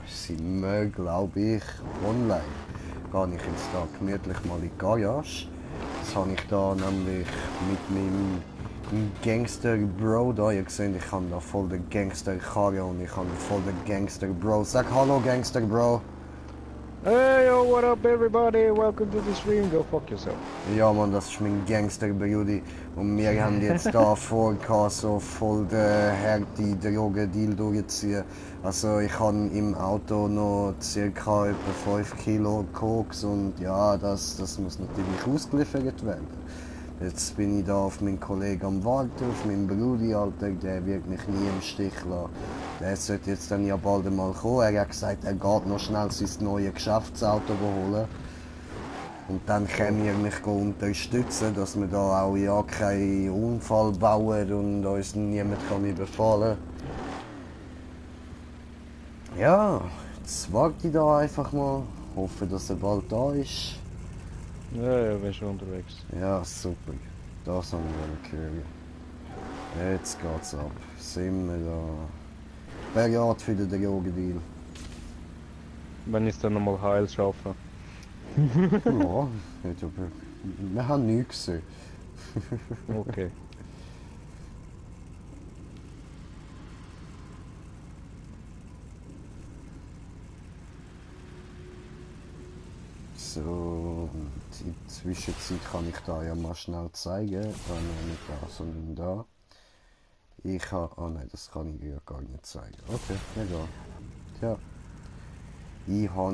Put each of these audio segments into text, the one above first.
sind wir, glaube ich, online. Gehe ich jetzt da gemütlich mal in die Garage. Das habe ich da nämlich mit meinem Gangster Bro da. Ihr seht, ich habe da voll den Gangster Karre und ich habe voll den Gangster Bro. Sag hallo Gangster Bro. Hey yo, what up everybody? Welcome to the stream. Go fuck yourself. Ja man, das ist mein Gangster Brudi. Und wir haben jetzt da vor, so voll den harte Drogendeal durchziehen. Also ich habe im Auto noch ca. etwa 5 Kilo Koks und ja, das muss natürlich ausgeliefert werden. Jetzt bin ich da auf meinen Kollegen am Warten, auf meinen Brudi, Alter, der wird mich nie im Stich lassen. Der sollte jetzt dann ja bald einmal kommen. Er hat gesagt, er geht noch schnell sein neues Geschäftsauto holen. Und dann können wir mich unterstützen, dass wir da auch ja keinen Unfall bauen und uns niemand kann überfallen. Ja, jetzt warte ich da einfach mal. Hoffe, dass er bald da ist. Ja, bin schon unterwegs. Ja, super. Das haben wir hören. Jetzt geht's ab. Sind wir da. Bereit für den Drogendeal. Wenn ich es dann nochmal heil schaffe. Ja, wir haben nichts gesehen. Okay. So, und in der Zwischenzeit kann ich da ja mal schnell zeigen. Nicht da, sondern da. Ich habe. Oh nein, das kann ich ja gar nicht zeigen. Okay, egal. Ja. Ich habe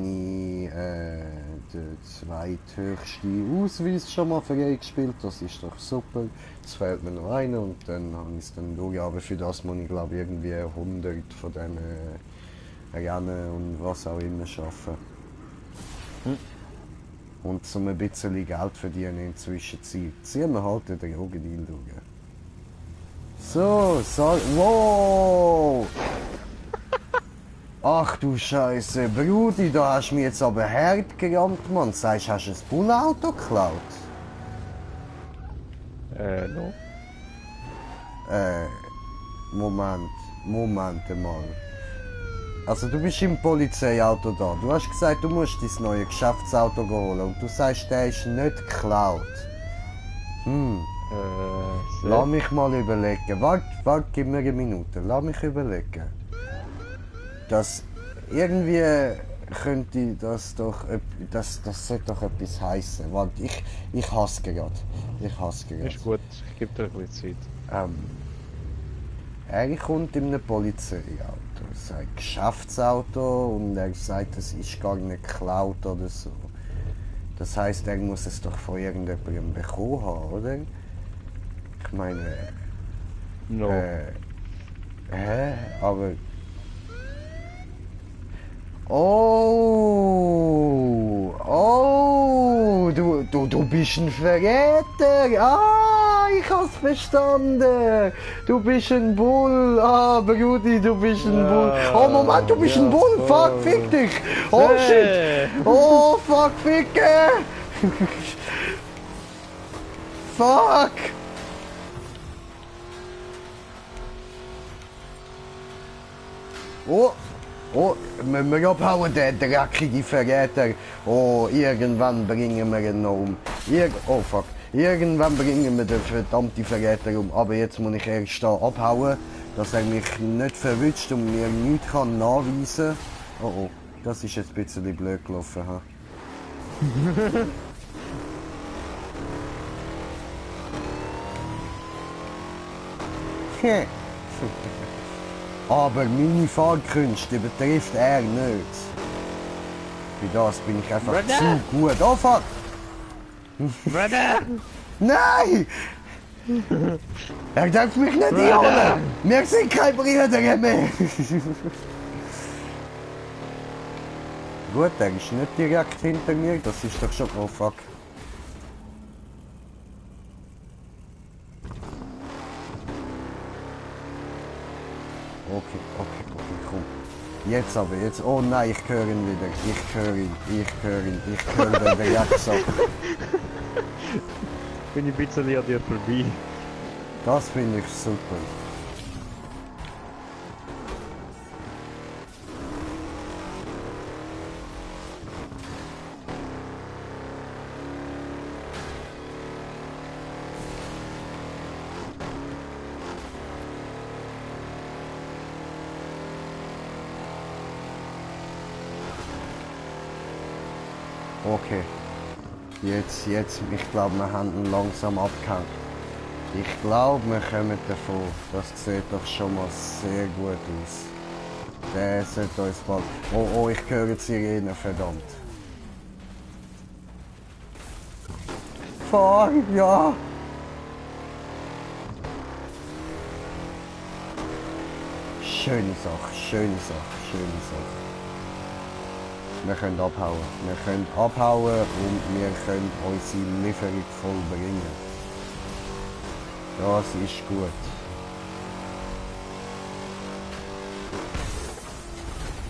den zweithöchsten Ausweis schon mal freigespielt, das ist doch super. Jetzt fehlt mir noch einer und dann habe ich es dann durch. Aber für das muss ich glaube irgendwie 100 von diesen Rennen und was auch immer schaffen. Und um ein bisschen Geld verdienen in der Zwischenzeit, ziehen wir halt den Drogendeal durch. So, wow! Ach du Scheiße, Brudi, da hast du mich jetzt aber hart gerammt, Mann. Sagst du, hast du ein Bullauto geklaut? No. Moment mal. Also du bist im Polizeiauto da. Du hast gesagt, du musst dein neues Geschäftsauto holen und du sagst, der ist nicht geklaut. Lass mich mal überlegen. Warte, gib mir eine Minute. Lass mich überlegen. Das irgendwie könnte das doch, das sollte doch etwas heißen. Warte, ich hasse gerade. Ist gut, ich gebe dir ein bisschen Zeit. Er kommt in einem Polizeiauto, sein Geschäftsauto und er sagt, es ist gar nicht geklaut oder so. Das heisst, er muss es doch von irgendjemandem bekommen haben, oder? Ich meine... No. Aber... Oh, du bist ein Verräter. Ah, ich hab's verstanden. Du bist ein Bull. Ah, Brudi, du bist ein Bull. Oh, Moment, du bist ein Bull. Fuck, fick dich. Oh, shit. Oh, fuck, ficke. Fuck. Oh, müssen wir abhauen, der dreckige Verräter. Oh, irgendwann bringen wir ihn noch um. Oh fuck. Irgendwann bringen wir den verdammten Verräter um. Aber jetzt muss ich erst da abhauen, dass er mich nicht verwünscht und mir nichts kann nachweisen. Oh, das ist jetzt ein bisschen blöd gelaufen. Ha? Aber meine Fahrkünste betrifft er nicht. Für das bin ich einfach zu gut. Oh fuck! Brother! Nein! Er darf mich nicht einholen! Wir sind keine Brüder mehr! Gut, er ist nicht direkt hinter mir, das ist doch schon... Oh fuck. Okay, komm. Jetzt aber, jetzt. Oh nein, ich höre ihn wieder. Ich höre den Drecksack. Bin ich ein bisschen an dir vorbei. Das finde ich super. Okay. Jetzt, ich glaube, wir haben ihn langsam abgehängt. Ich glaube, wir kommen davon. Das sieht doch schon mal sehr gut aus. Der sollte uns bald... Oh, ich höre die Sirene, verdammt. Fahr, ja! Schöne Sache, schöne Sache, schöne Sache. Wir können abhauen. Wir können abhauen und wir können unsere Lieferung vollbringen. Das ist gut.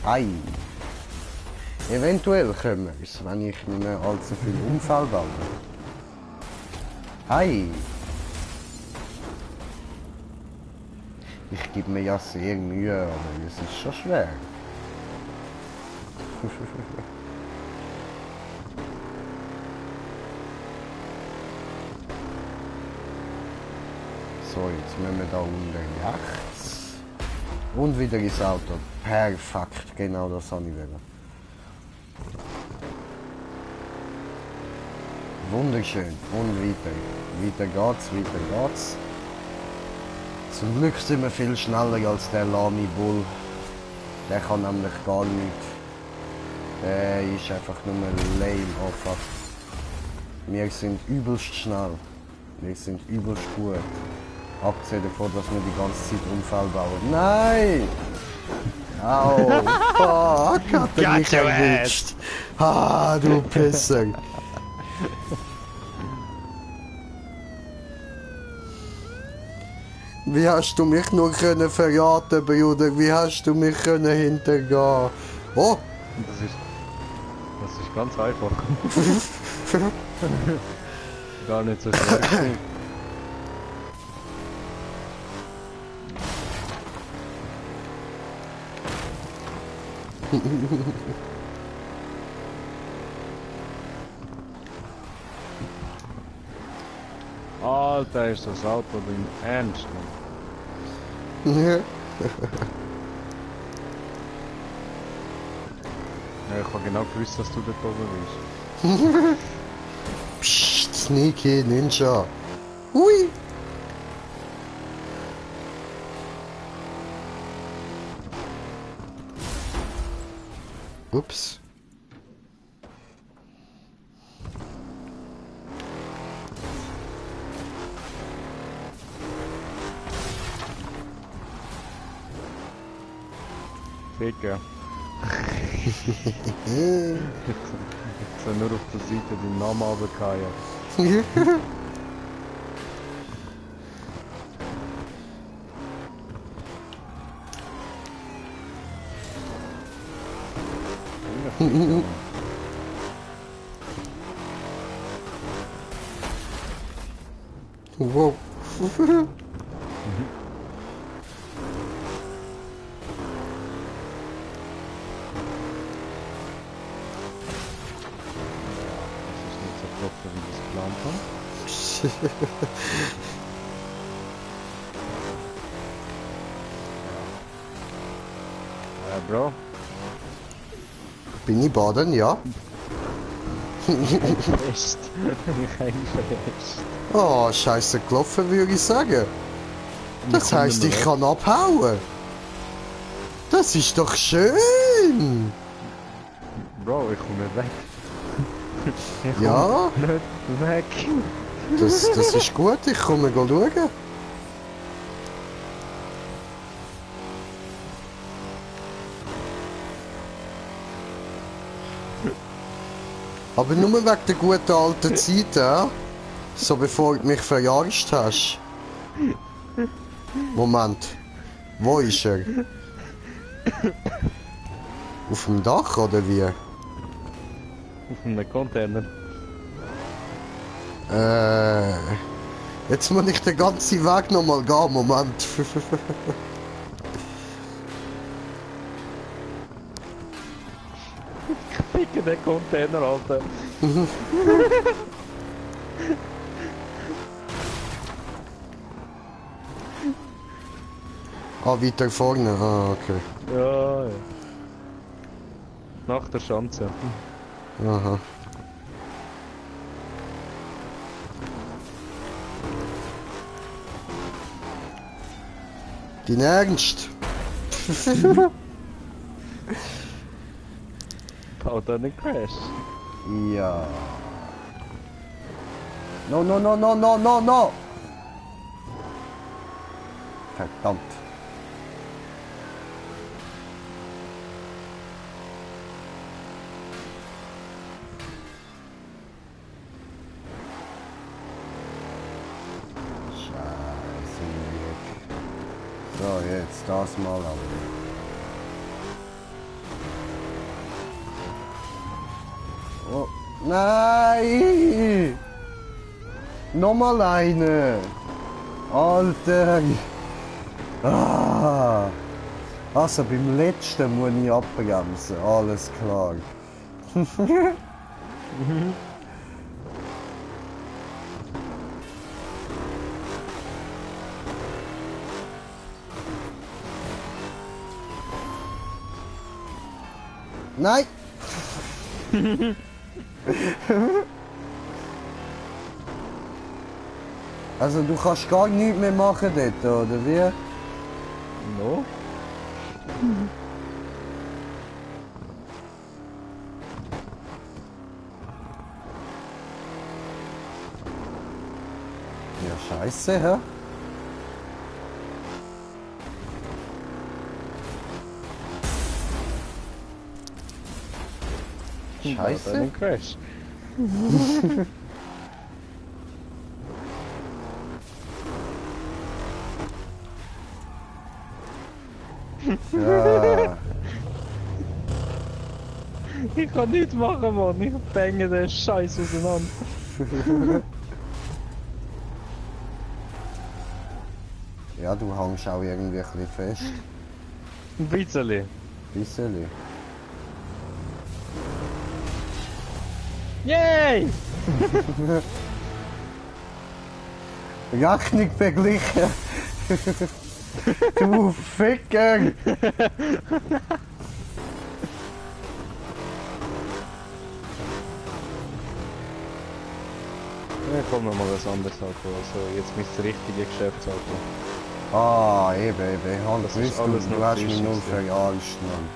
Ei. Eventuell können wir es, wenn ich nicht mehr allzu viel Unfall baue. Ei. Ich gebe mir ja sehr Mühe, aber es ist schon schwer. So, jetzt müssen wir da unten rechts. Und wieder ins Auto. Perfekt, genau das habe ich wollen. Wunderschön. Und weiter. Weiter geht's, weiter geht's. Zum Glück sind wir viel schneller als der Lamy Bull. Der kann nämlich gar nichts. Der ist einfach nur lame. Oh fuck. Wir sind übelst schnell. Wir sind übelst gut. Abgesehen davon, dass wir die ganze Zeit Unfall bauen. Nein! Au! Fuck! Hat er mich erwischt! Ah, du Pisser! Wie hast du mich nur können verraten, Bruder? Wie hast du mich können hintergehen? Oh! Das ist ganz einfach. Gar nicht so schwer. Alter, ist das Auto denn ernst? Ja, ich habe genau gewusst, dass du dort oben bist. Psst, Sneaky Ninja. Hui! Ups. Ficker. Ich sehe nur auf der Seite den Namen runterfallen. Wow. Wie das geplant haben. Bro. Bin ich baden, ja? Fest. Kein Fest. Oh, scheiße gelaufen, würde ich sagen. Das heisst, ich kann abhauen. Das ist doch schön. Bro, ich komme nicht weg. Ja? Nicht weg. Das ist gut, ich komme schauen. Aber nur wegen der guten alten Zeit, ja? So bevor du mich verjagt hast. Moment. Wo ist er? Auf dem Dach oder wie? Auf einem Container. Jetzt muss ich den ganzen Weg nochmal gehen, Moment. Ficke den Container, Alter. Ah, weiter vorne. Ah, okay. Ja, ja. Nach der Schanze. Aha. Dein Ernst? Baut da einen Crash. Ja. No, no, no, no, no, no, no! Verdammt. Scheiße. So, jetzt das mal an. Oh, nein! Nochmal eine! Alter! Ah! Also beim letzten muss ich abbremsen, alles klar. Nein! Also du kannst gar nichts mehr machen dort, oder wie? No? Ja, scheiße, hä? Baut Scheiße? einen Crash. Ja. Ich kann nichts machen, Mann. Ich bänge den Scheiß auseinander. Ja, du hängst auch irgendwie ein bisschen fest. Ein bisschen. Bisschen. Yay! Rechnung beglichen! Du Ficker! Ich komme noch mal was anderes Auto. Also jetzt mein richtiges Geschäftsauto. Ah, eben. Ich habe Das gewusst, ist alles du noch hast mich frisch nur gewesen. verarscht, Mann.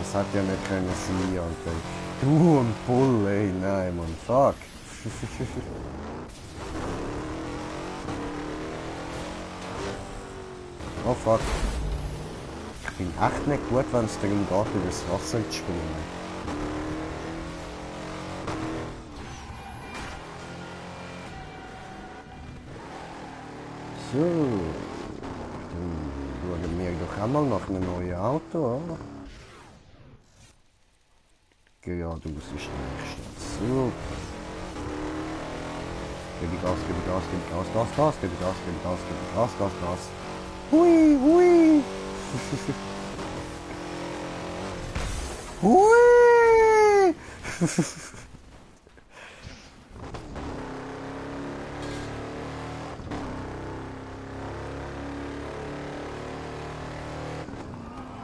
Das hat ja nicht können sein, Alter. Du und Bull, ey, nein, Mann, fuck. Oh fuck. Ich bin echt nicht gut, wenn es darum geht, über das Wasser zu springen. So. Dann schauen wir doch einmal nach einem neuen Auto an. Geradeaus ist nächstes. So. Gebe Gas, gebe Gas, gebe Gas, Gas, Gas, gebe Gas, gebe Gas, gebe Gas, Gas, Gas. Hui, hui. Hui.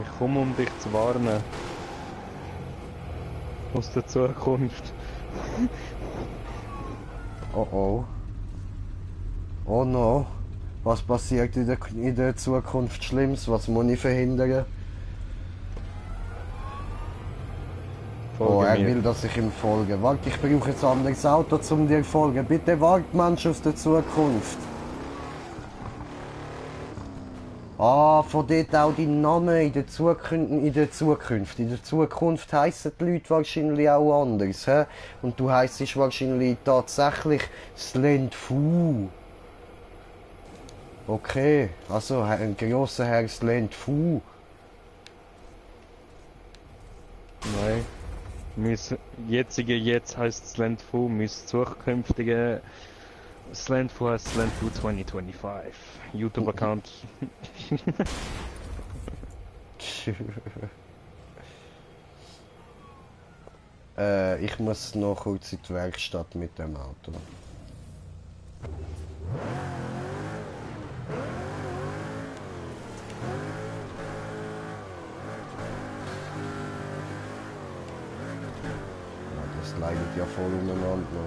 Ich komme, um dich zu warnen. Aus der Zukunft. Oh oh. Oh no. Was passiert in der Zukunft Schlimmes? Was muss ich verhindern? Oh, er Folge will, mir. dass ich ihm folge. Warte, ich brauche jetzt ein anderes Auto, um dir zu folgen. Bitte warte, Mensch aus der Zukunft. Ah, von dort auch dein Name in der Zukunft. In der Zukunft heissen die Leute wahrscheinlich auch anders. He? Und du heissest wahrscheinlich tatsächlich Slend Fu. Okay, also ein grosser Herr Slend Fu. Nein. Mein jetziger Jetzt heißt Slendfu, mein zukünftiger Slendfu heißt Slendfu 2025. YouTube-Account. Ich muss noch kurz in die Werkstatt mit dem Auto. Ja, das leidet ja voll umeinander.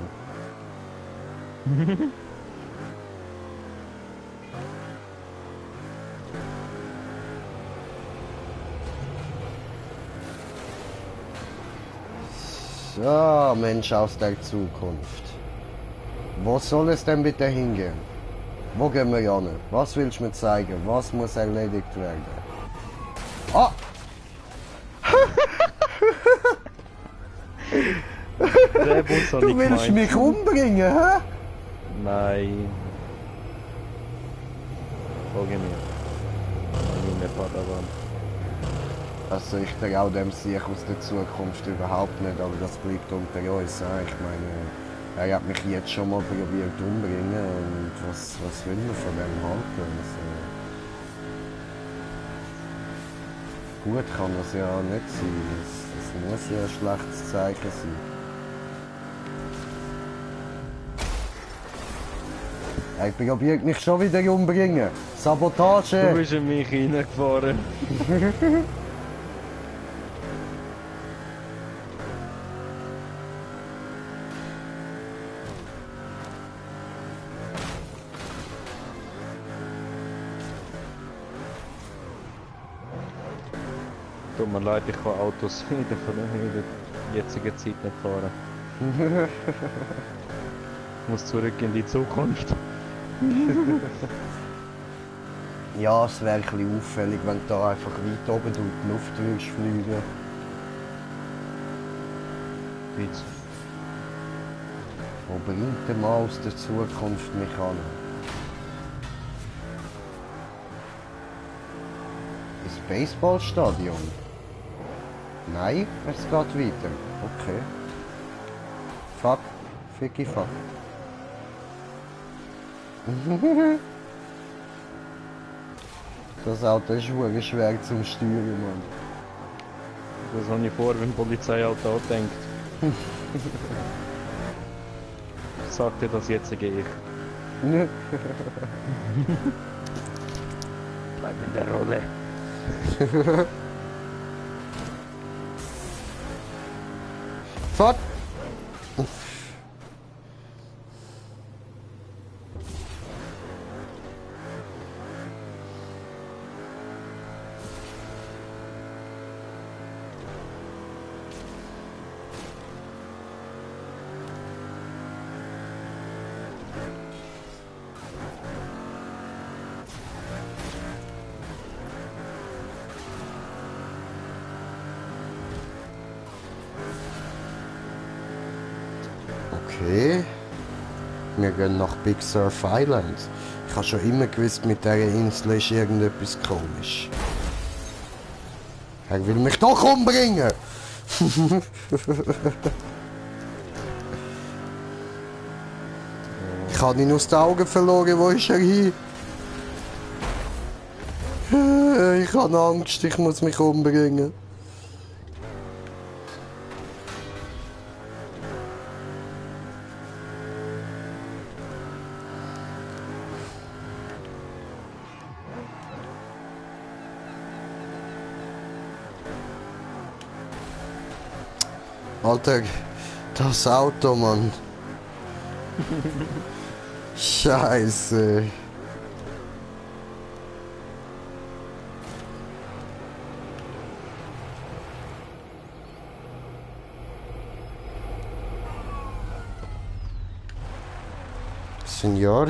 So, Mensch aus der Zukunft. Wo soll es denn bitte hingehen? Wo gehen wir hin? Was willst du mir zeigen? Was muss erledigt werden? Ah! Der Bus hat Du nicht willst gemeint. mich umbringen, hä? Nein. Folge mir. Meine Padawan. Also ich traue dem Sieg aus der Zukunft überhaupt nicht, aber das bleibt unter uns. Ich meine, er hat mich jetzt schon mal probiert umbringen und was will man von dem halten? Also, gut kann das ja nicht sein, es muss ja ein schlechtes Zeichen sein. Er probiert mich schon wieder umbringen. Sabotage! Du bist in mich reingefahren. Tut mir leid, ich kann Autos in der jetzigen Zeit nicht fahren. Ich muss zurück in die Zukunft. Ja, es wäre ein bisschen auffällig, wenn du da einfach weit oben durch die Luft würdest fliegen. Witz. Wo bringt der Mann aus der Zukunft mich an? Ins Baseballstadion? Nein, es geht weiter. Okay. Fuck. Ficky fuck. Das Auto ist wirklich schwer zum Steuern, Mann. Das habe ich vor, wenn die Polizei halt da denkt. Sagt dir das jetzt, gehe ich. Bleib in der Rolle. Fuck! Okay. Wir gehen nach Big Surf Island. Ich habe schon immer gewusst, mit dieser Insel ist irgendetwas komisch. Er will mich doch umbringen! Ich habe ihn aus den Augen verloren. Wo ist er hin? Ich habe Angst, ich muss mich umbringen. Alter, das Auto, Mann. Scheiße. Senior?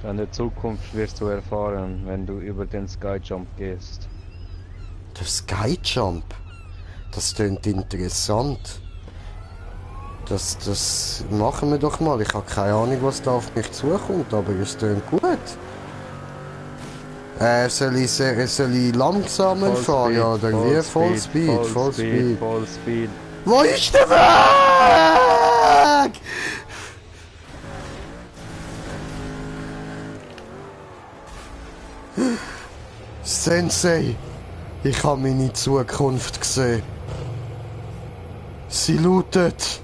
Deine Zukunft wirst du erfahren, wenn du über den Skyjump gehst. Der Skyjump? Das klingt interessant. Das machen wir doch mal. Ich habe keine Ahnung, was da auf mich zukommt, aber es klingt gut. Soll ich langsamer fahren? Ja, oder wie? Vollspeed. Vollspeed. Wo ist der Weg? Sensei, ich habe meine Zukunft gesehen. Sie lautet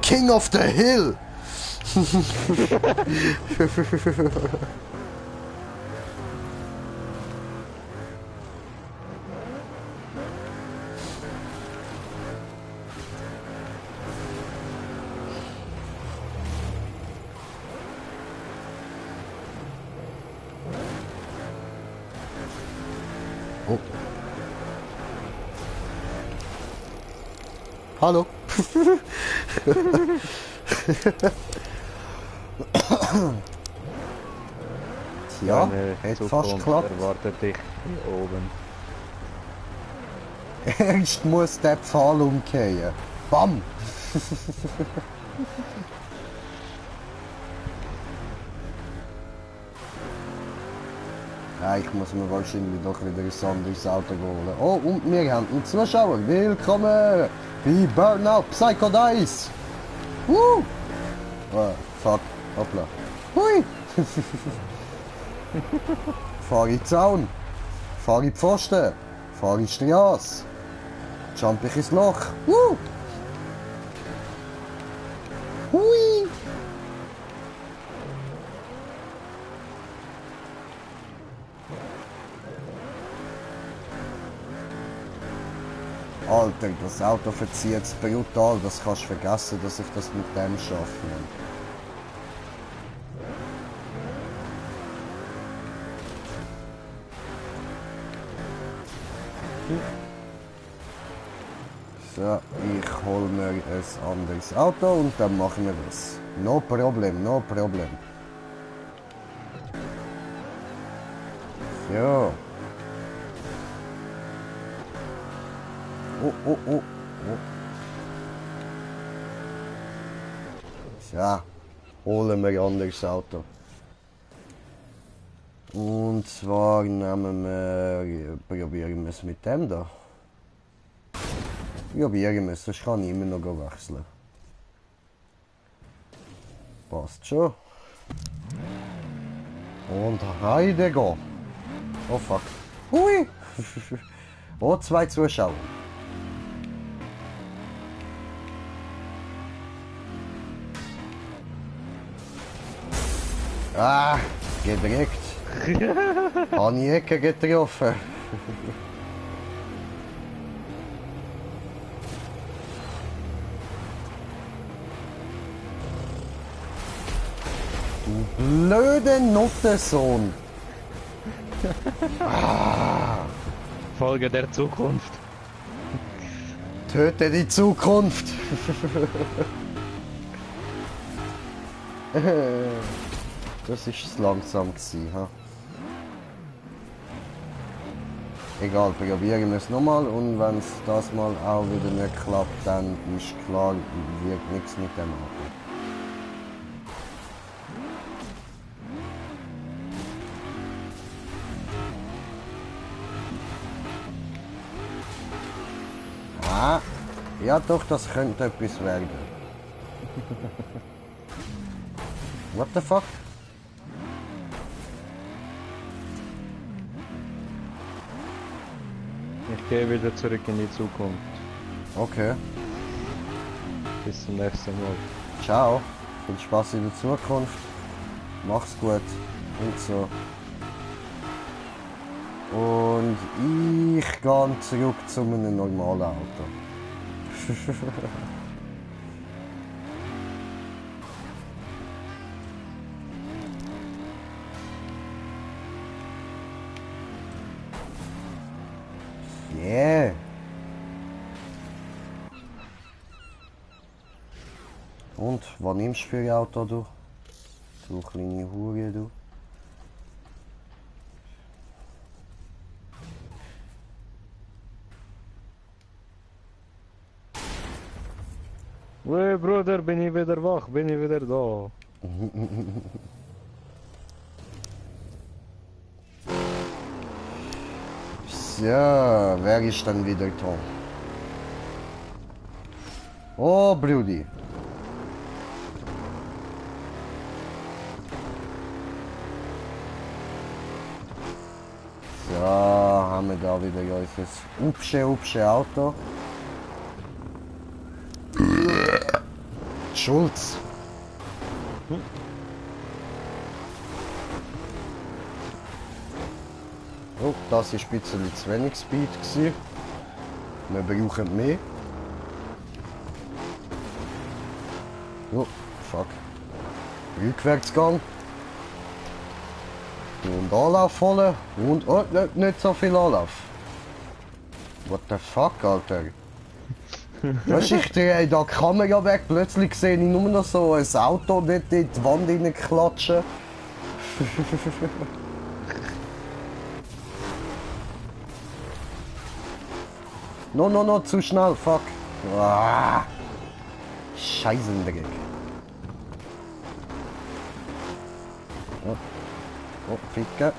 King of the Hill. Oh. Hallo. Ja, Deine hat fast Zukunft geklappt. erwartet dich hier oben. Erst muss der Pfahl umkehren. Bam! Ja, ich muss mir wahrscheinlich doch wieder ein anderes Auto holen. Oh, und wir haben einen Zuschauer. Willkommen bei Burnout Psycho Dice. Oh, fuck. Hoppla. Hui. Fahr ich Zaun. Fahr ich Pfosten. Fahr ich Straße. Jump ich ins Loch. Hui. Alter, das Auto verzieht es brutal. Das kannst du vergessen, dass ich das mit dem schaffe. So, ich hole mir ein anderes Auto und dann machen wir das. No problem, no problem. So. Oh. So, holen wir ein anderes Auto. Und zwar nehmen wir, probieren wir es mit dem da. Probieren wir es, sonst kann ich immer noch wechseln. Passt schon. Und heide gehen. Oh fuck. Hui! Oh, 2 Zuschauer. Ah, gedreckt. Habe ich Ecke getroffen. Du blöde Nuttensohn. Folge der Zukunft. Töte die Zukunft. Das ist es langsam gewesen, ha? Egal, probieren wir es nochmal und wenn es das mal auch wieder nicht klappt, dann ist klar, wird nichts mit dem Auto. Ah, ja doch, das könnte etwas werden. What the fuck? Ich gehe wieder zurück in die Zukunft. Okay, Bis zum nächsten Mal. ciao. Viel Spaß in der Zukunft. Mach's gut und so. Und ich gehe zurück zu einem normalen Auto. Yeah. Und, was nimmst du für ein Auto, du? Du kleine Hure, du. Hey Bruder, bin ich wieder wach, bin ich wieder da. So, wer ist dann wieder da? Oh, Brudi. So, haben wir da wieder unser hübsches Auto. Schulz. Oh, das war ein bisschen zu wenig Speed gewesen. Wir brauchen mehr. Oh, fuck. Rückwärtsgang. Und Anlauf holen. Und, oh, nicht so viel Anlauf. What the fuck, Alter? Weißt du, ich drehe da die Kamera weg, plötzlich sehe ich nur noch so ein Auto dort in die Wand klatschen. No, zu schnell, fuck. Ah, Scheißendreck. Oh, Ficke.